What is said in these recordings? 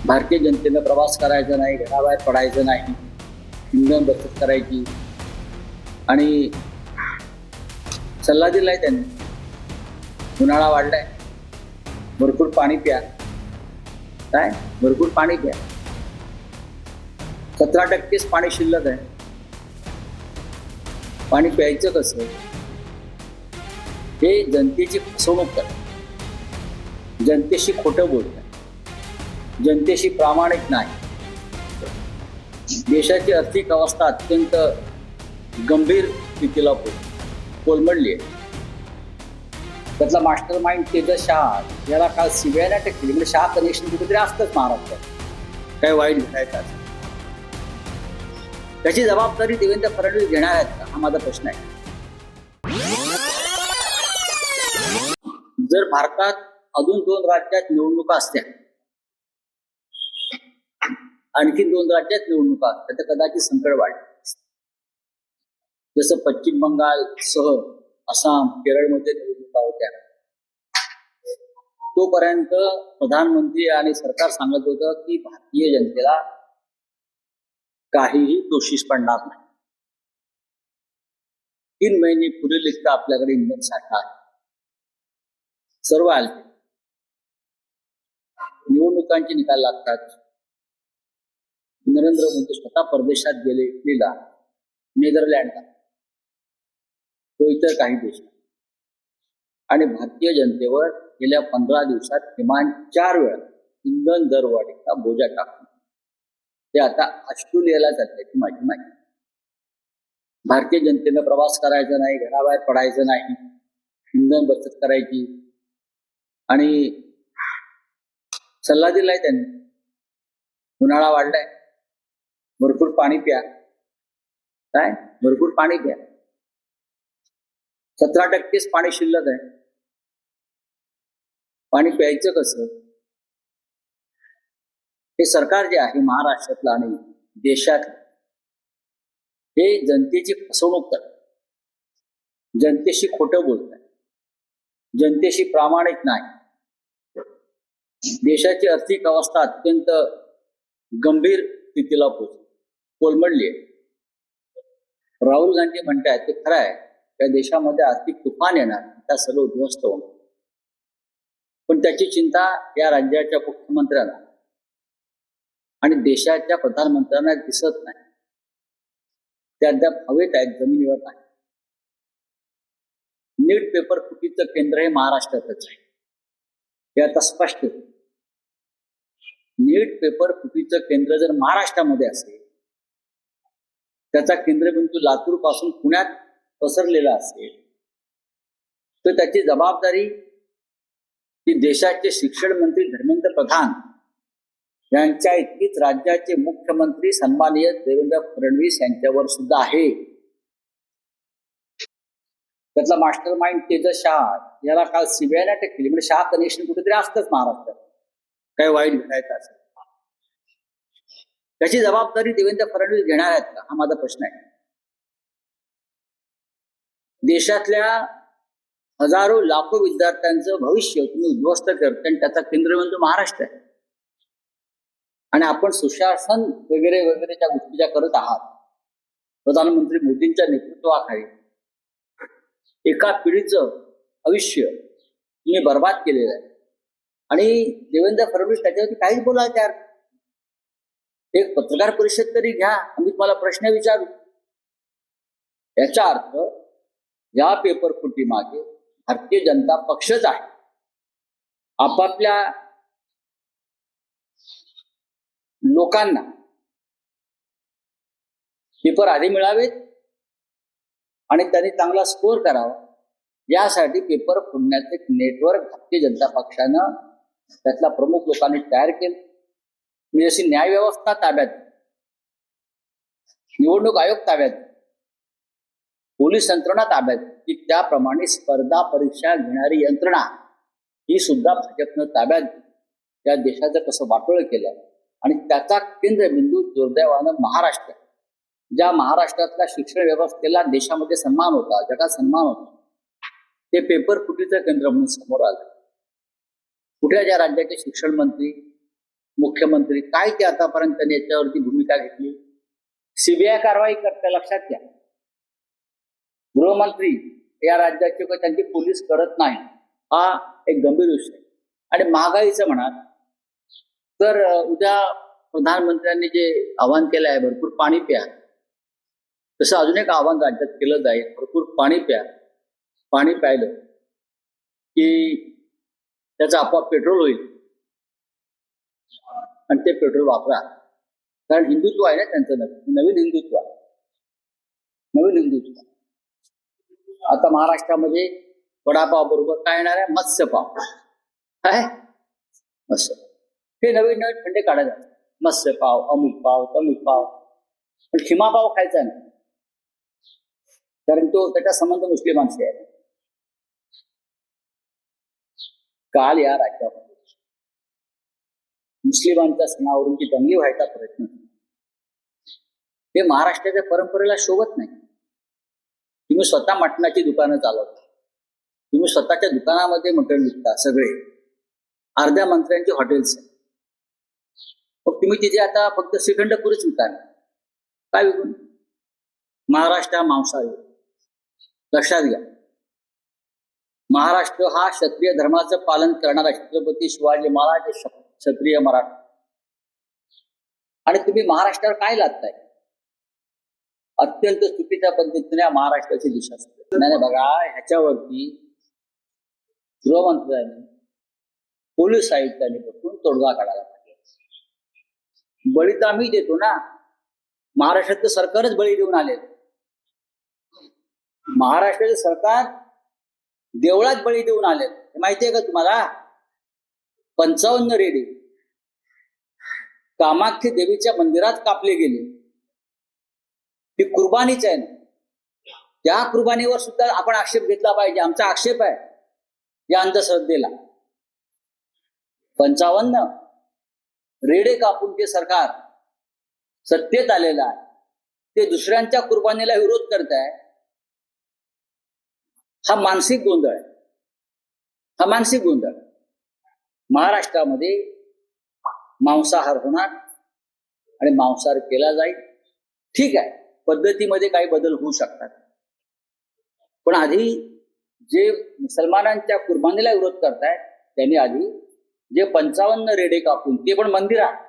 भारतीय जनतेनं प्रवास करायचा नाही, घराबाहेर पडायचं नाही, इंधन बचत करायची आणि सल्ला दिलाय त्यांनी. उन्हाळा वाढलाय, भरपूर पाणी प्या. काय भरपूर पाणी प्या. 17%च पाणी शिल्लक आहे. पाणी प्यायचं कसं? हे जनतेची फसवणूक करतात, जनतेशी खोटं बोलतात, जनतेशी प्रामाणिक नाही. देशाची आर्थिक अवस्था अत्यंत गंभीर स्थितीला कोलमडली आहे. त्यातला मास्टर माइंड तेजस शहा याला काल सीबीआयने अटक केली. म्हणजे शहा कनेक्शन कुठेतरी असतंच महाराष्ट्रात, काय वाईट घडायचं असं. त्याची जबाबदारी देवेंद्र फडणवीस घेणार आहेत का, हा माझा प्रश्न आहे. जर भारतात अजून 2 राज्यात निवडणुका असत्या, आणखी 2 राज्यात निवडणुका असत्या, तर कदाचित संकट वाढलं. जसं पश्चिम बंगाल सह आसाम, केरळमध्ये निवडणुका होत्या, तोपर्यंत प्रधानमंत्री आणि सरकार सांगत होतं की भारतीय जनतेला काहीही दोषीस पडणार नाही. 3 महिने पुरेल इतका आपल्याकडे इंधन साठा आहे. सर्व आले. निवडणुकांचे निकाल लागतात. नरेंद्र मोदी स्वतः परदेशात गेले, इटलीला, नेदरलँडला, तो इतर काही देश, आणि भारतीय जनतेवर गेल्या 15 दिवसात किमान 4 वेळा इंधन दरवाढीचा बोजा टाकून ते आता ऑस्ट्रेलियाला जाण्याची माझी माहिती. भारतीय जनतेनं प्रवास करायचा नाही, घराबाहेर पडायचं नाही, इंधन बचत करायची आणि सल्ला दिलाय त्यांनी. उन्हाळा वाढलाय, भरपूर पाणी प्या. काय भरपूर पाणी प्या. 17%च पाणी शिल्लक आहे. पाणी प्यायचं कसं? हे सरकार जे आहे महाराष्ट्रातलं आणि देशातलं, हे जनतेची फसवणूक करतात, जनतेशी खोटं बोलतात, जनतेशी प्रामाणिक नाही. देशाची आर्थिक अवस्था अत्यंत गंभीर स्थितीला कोलमडली आहे. राहुल गांधी म्हणतात ते खरं आहे, त्या देशामध्ये आर्थिक तुफान येणार, त्या सर्व उद्ध्वस्त होणार. पण त्याची चिंता या राज्याच्या मुख्यमंत्र्यांना आणि देशाच्या प्रधानमंत्र्यांना दिसत नाही. ते अद्याप हवेत आहेत, जमिनीवर नाही. नीट पेपर फुटीचं केंद्र हे महाराष्ट्रातच आहे, हे आता स्पष्ट. नीट पेपर फुटीचं केंद्र जर महाराष्ट्रामध्ये असेल, त्याचा केंद्रबिंदू लातूर पासून पुण्यात पसरलेला असेल, तर त्याची जबाबदारी ही देशाचे शिक्षण मंत्री धर्मेंद्र प्रधान यांच्या इतकीच राज्याचे मुख्यमंत्री सन्माननीय देवेंद्र फडणवीस यांच्यावर सुद्धा आहे. त्यातला मास्टर माइंड तेजस शहा याला काल सीबीआयने अटक केली. म्हणजे शहा कनेक्शन कुठेतरी असतंच महाराष्ट्रात, काय वाईट घडायचं असं. त्याची जबाबदारी देवेंद्र फडणवीस घेणार आहेत का, हा माझा प्रश्न आहे. देशातल्या हजारो लाखो विद्यार्थ्यांचं भविष्य तुम्ही उद्ध्वस्त करता आणि त्याचा केंद्रबिंदू महाराष्ट्र आहे. आणि आपण सुशासन वगैरे वगैरे त्या गोष्टी ज्या करत आहात, प्रधानमंत्री मोदींच्या नेतृत्वाखाली एका पिढीचं आयुष्य तुम्ही बर्बाद केलेलं आहे. आणि देवेंद्र फडणवीस त्याच्यावरती काहीच बोलायला तयार. एक पत्रकार परिषद तरी घ्या, आम्ही तुम्हाला प्रश्न विचारू. याचा अर्थ या पेपर फुटी मागे भारतीय जनता पक्षच आहे. आपापल्या लोकांना पेपर आधी मिळावेत आणि त्यांनी चांगला स्कोर करावा, यासाठी पेपर फोडण्याचे एक नेटवर्क भारतीय जनता पक्षानं त्यातल्या प्रमुख लोकांनी तयार केलं. म्हणजे अशी न्याय व्यवस्था ताब्यात, निवडणूक आयोग ताब्यात, पोलीस यंत्रणा ताब्यात, की त्याप्रमाणे स्पर्धा परीक्षा घेणारी यंत्रणा ही सुद्धा भाजपनं ताब्यात या देशाचं कसं वाटोळं केलं. आणि त्याचा केंद्रबिंदू दुर्दैवानं महाराष्ट्र, ज्या महाराष्ट्रातल्या शिक्षण व्यवस्थेला देशामध्ये सन्मान होता, जगात सन्मान होता, ते पेपर फुटीचं केंद्र म्हणून समोर आलं. कुठल्या ज्या राज्याचे शिक्षण मंत्री मुख्यमंत्री काय ते आतापर्यंत त्यांनी याच्यावरती भूमिका घेतली. सीबीआय कारवाई करते, लक्षात घ्या. गृहमंत्री या राज्याचे त्यांची पोलीस करत नाही, हा एक गंभीर विषय. आणि महागाईचं म्हणा तर उद्या प्रधानमंत्र्यांनी जे आवाहन केलं आहे, भरपूर पाणी प्या, तसं अजून एक आवाहन राज्यात केलं जाईल, भरपूर पाणी प्या. पाणी प्यायलं की त्याचं आपोआप पेट्रोल होईल आणि ते पेट्रोल वापरा. कारण हिंदुत्व आहे ना त्यांचं, नवीन हिंदुत्व आहे, नवीन हिंदुत्व. आता महाराष्ट्रामध्ये वडापाव बरोबर काय येणार आहे, मत्स्यपाव आहे. असं हे नवीन नवीन खंडे काढायचे, मत्स्यपाव, अमुक पाव, तमुक पाव. पण खिमा पाव खायचा नाही, कारण तो त्याचा संबंध मुस्लिमांशी आहे. काल या राज्यामध्ये मुस्लिमांच्या सणावरून जी दंगली व्हायचा प्रयत्न, हे महाराष्ट्राच्या परंपरेला शोभत नाही. तुम्ही स्वतः मटणाची दुकानं चालवता, तुम्ही स्वतःच्या दुकानामध्ये मटण विकता, सगळे अर्ध्या मंत्र्यांची हॉटेल्स आहेत. मग तुम्ही तिथे आता फक्त श्रीखंड पुरीच विकाल, काय विकून? महाराष्ट्र मांसाहारी, लक्षात घ्या. महाराष्ट्र हा क्षत्रिय धर्माचं पालन करणारा छत्रपती शिवाजी महाराज क्षत्रिय मराठा. आणि तुम्ही महाराष्ट्रावर काय लादताय? अत्यंत चुकीच्या पद्धतीने महाराष्ट्राची दिशा नाही. बघा, ह्याच्यावरती गृहमंत्र्यांनी, पोलीस आयुक्तांनी बसून तोडगा काढायला पाहिजे. बळी तर आम्ही देतो ना, महाराष्ट्राचं सरकारच बळी देऊन आले. महाराष्ट्राचे सरकार देवळात बळी देऊन आले, माहितीये का तुम्हाला? 55 रेडे कामाख्य देवीच्या मंदिरात कापले गेले. ही कुर्बानीच आहे ना. त्या कुर्बानीवर सुद्धा आपण आक्षेप घेतला पाहिजे. आमचा आक्षेप आहे या अंधश्रद्धेला. 55 रेडे कापून ते सरकार सत्तेत आलेलं आहे, ते दुसऱ्यांच्या कुर्बानीला विरोध करत आहे. हा मानसिक गोंधळ आहे, हा मानसिक गोंधळ. महाराष्ट्रामध्ये मांसाहार होणार आणि मांसाहार केला जाईल, ठीक आहे. पद्धतीमध्ये काही बदल होऊ शकतात, पण आधी जे मुसलमानांच्या कुर्बानीला विरोध करतायत त्यांनी आधी जे 55 रेडे कापून, ते पण मंदिरात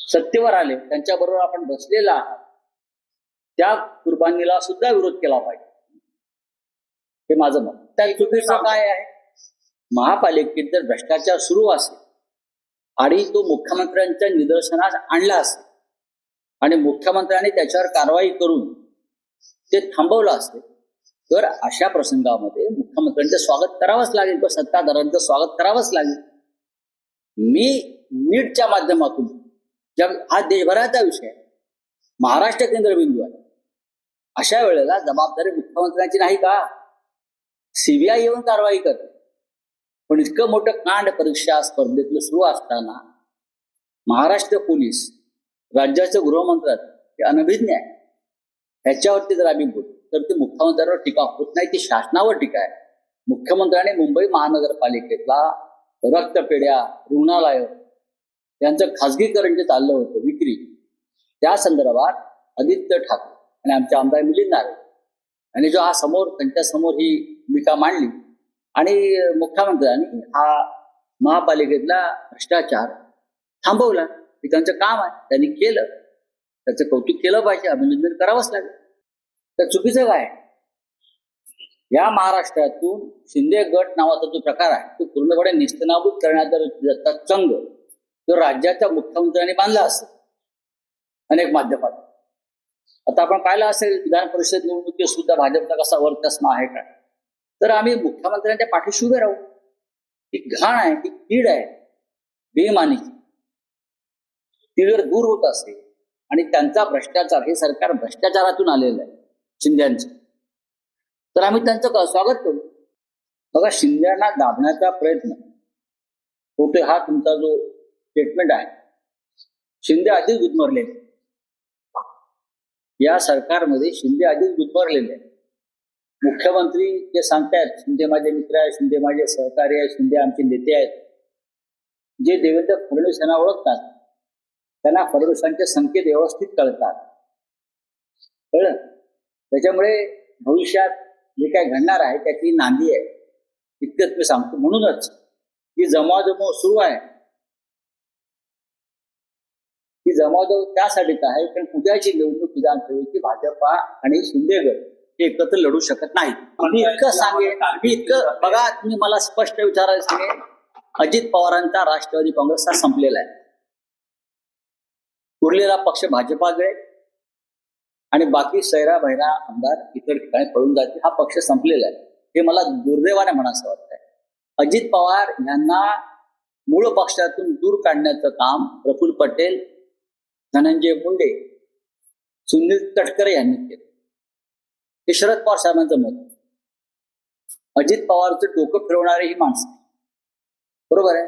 सत्तेवर आले, त्यांच्याबरोबर आपण बसलेला आहात, त्या कुर्बानीला सुद्धा विरोध केला पाहिजे, हे माझं मत. त्या चुकीचं काय आहे? महापालिकेत जर भ्रष्टाचार सुरू असेल आणि तो मुख्यमंत्र्यांच्या निदर्शनास आणला असेल आणि मुख्यमंत्र्यांनी त्याच्यावर कारवाई करून ते थांबवलं असेल, तर अशा प्रसंगामध्ये मुख्यमंत्र्यांचं स्वागत करावंच लागेल, किंवा सत्ताधाऱ्यांचं स्वागत करावंच लागेल. मी नीटच्या माध्यमातून, हा देशभराचा विषय आहे, महाराष्ट्र केंद्रबिंदू आहे, अशा वेळेला जबाबदारी मुख्यमंत्र्यांची नाही का? सीबीआय येऊन कारवाई करते. पण इतकं मोठं कांड परीक्षा स्पर्धेतलं सुरू असताना महाराष्ट्र पोलीस, राज्याचे गृहमंत्री हे अनभिज्ञ आहे. ह्याच्यावरती जर आम्ही बोलतो तर ते मुख्यमंत्र्यांवर टीका होत नाही, ती शासनावर टीका आहे. मुख्यमंत्र्यांनी मुंबई महानगरपालिकेतला रक्तपेढ्या, रुग्णालय यांचं खासगीकरण जे चाललं होतं, विक्री, त्या संदर्भात आदित्य ठाकरे आणि आमचे आमदार मिलिंद नारे यांनी जो हा त्यांच्या समोर ही भूमिका मांडली आणि मुख्यमंत्र्यांनी हा महापालिकेतला भ्रष्टाचार थांबवला, हे त्यांचं काम आहे, त्यांनी केलं, त्याचं कौतुक केलं पाहिजे, अभिनंदन करावंच लागेल. तर चुकीचं काय? या महाराष्ट्रातून शिंदे गट नावाचा जो प्रकार आहे तो पूर्णपणे निस्तनाबूत करण्याचा चंग तो राज्याच्या मुख्यमंत्र्यांनी बांधला असेल अनेक माध्यमात. आता आपण पाहिलं असेल विधान परिषद निवडणुकीत सुद्धा भाजपचा कसा वर्चस्व आहे का? तर आम्ही मुख्यमंत्र्यांच्या पाठीशी उभे राहू. ही घाण आहे, ही कीड आहे बेईमानीची, ती जर दूर होत असेल आणि त्यांचा भ्रष्टाचार, हे सरकार भ्रष्टाचारातून आलेलं आहे शिंद्यांचं, तर आम्ही त्यांचं स्वागत करू. बघा, शिंद्यांना दाबण्याचा प्रयत्न होतोय, हा तुमचा जो स्टेटमेंट आहे, शिंदे आधीच गुदमरले, या सरकारमध्ये शिंदे आधीच गुदमरलेले आहे. मुख्यमंत्री जे सांगतायत शिंदे माझे मित्र आहेत, शिंदे माझे सहकारी आहेत, शिंदे आमचे नेते आहेत, जे देवेंद्र फडणवीस यांना ओळखतात त्यांना फडणवीसांचे संकेत व्यवस्थित कळतात. कळलं? त्याच्यामुळे भविष्यात जे काय घडणार आहे त्याची नांदी आहे, इतकंच मी सांगतो. म्हणूनच ही जमावजमाव सुरू आहे. ही जमावजमाव त्यासाठीच आहे कारण उद्याची निवडणूक विधानसभेची भाजपा आणि शिंदे गट हे एकत्र लढू शकत नाहीत. मी इतकं सांगेन, बघा, तुम्ही मला स्पष्ट विचारायला सांगेन, अजित पवारांचा राष्ट्रवादी काँग्रेस हा संपलेला आहे. उरलेला पक्ष भाजपाकडे आणि बाकी सैरा बहिरा आमदार इतर ठिकाणी पळून जातील. हा पक्ष संपलेला आहे हे मला दुर्दैवाने म्हणावं वाटतंय. अजित पवार यांना मूळ पक्षातून दूर काढण्याचं काम प्रफुल्ल पटेल, धनंजय मुंडे, सुनील तटकरे यांनी केलं. हे शरद पवार साहेबांचं मत. अजित पवारचं डोकं फिरवणारे ही माणसं, बरोबर आहे.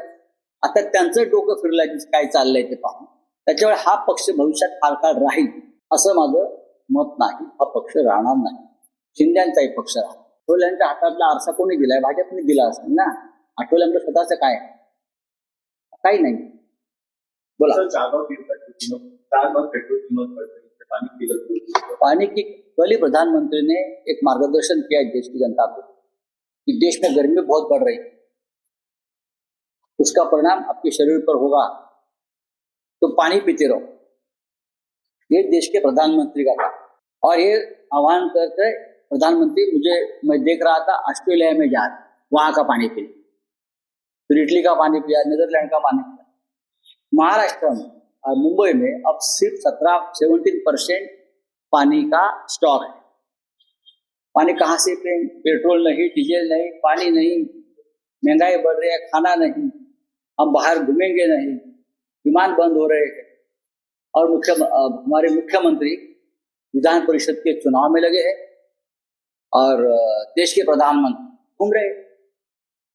आता त्यांचं डोकं फिरलं की काय चाललंय ते पाहून त्याच्यामुळे हा पक्ष भविष्यात फार काळ राहील असं माझं मत नाही. हा पक्ष राहणार नाही. शिंद्यांचाही पक्ष राहणार. आठवल्यांच्या हातातला आरसा कोणी दिलाय? भाजपने दिला असेल ना. आठवल्यांचं स्वतःचं काय? काही नाही. बोला. पानी की कल ही प्रधानमंत्री ने एक मार्गदर्शन किया देश की जनता को कि देश में गर्मी बहुत बढ़ रही है, उसका परिणाम आपके शरीर पर होगा, तो पानी पीते रहो. ये देश के प्रधानमंत्री का था. और ये आह्वान करते प्रधानमंत्री, मैं देख रहा था ऑस्ट्रेलिया में जा रहे, वहां का पानी पिया, फिर इटली का पानी पिया, नीदरलैंड का पानी पिया. महाराष्ट्र में और मुंबई में अब सिर्फ 17% पानी का स्टॉक है. पानी कहाँ से पिएं? पेट्रोल नहीं, डीजल नहीं, पानी नहीं, महंगाई बढ़ रही है, खाना नहीं, हम बाहर घूमेंगे नहीं, विमान बंद हो रहे हैं और हमारे मुख्यमंत्री विधान परिषद के चुनाव में लगे हैं और देश के प्रधानमंत्री घूम रहे.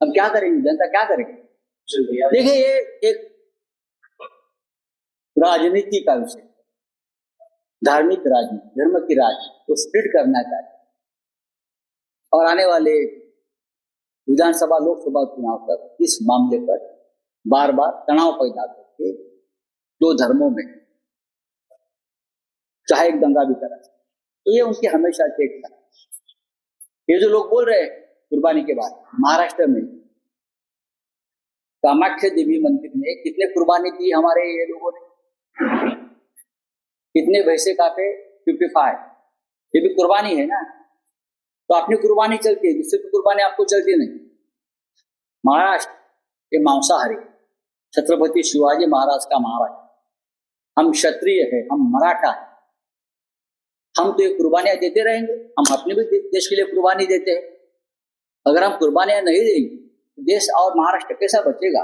अब क्या करेंगे? जनता क्या करेगी? देखिए, ये एक राजनीति का विषय, धार्मिक राजनीति, धर्म की राजनीति को स्प्लिट करना चाहते और आने वाले विधानसभा लोकसभा चुनाव तक इस मामले पर बार बार तनाव पैदा करके दो धर्मों में चाहे एक दंगा भी करा. तो ये उनकी हमेशा टेक था. ये जो लोग बोल रहे हैं कुर्बानी के बाद, महाराष्ट्र में कामाख्या देवी मंदिर में कितने कुर्बानी दी हमारे ये लोगों ने, कितने भैंसे काटे? 55. ये भी कुर्बानी है ना. तो अपनी कुर्बानी चलती है, दूसरे की कुर्बानी आपको चलती नहीं. महाराष्ट्र ये मांसाहारी, छत्रपति शिवाजी महाराज का महाराज. हम क्षत्रिय है, हम मराठा है, हम तो ये कुर्बानियां देते रहेंगे. हम अपने भी देश के लिए कुर्बानी देते हैं. अगर हम कुर्बानियां नहीं देंगे, देश और महाराष्ट्र कैसा बचेगा?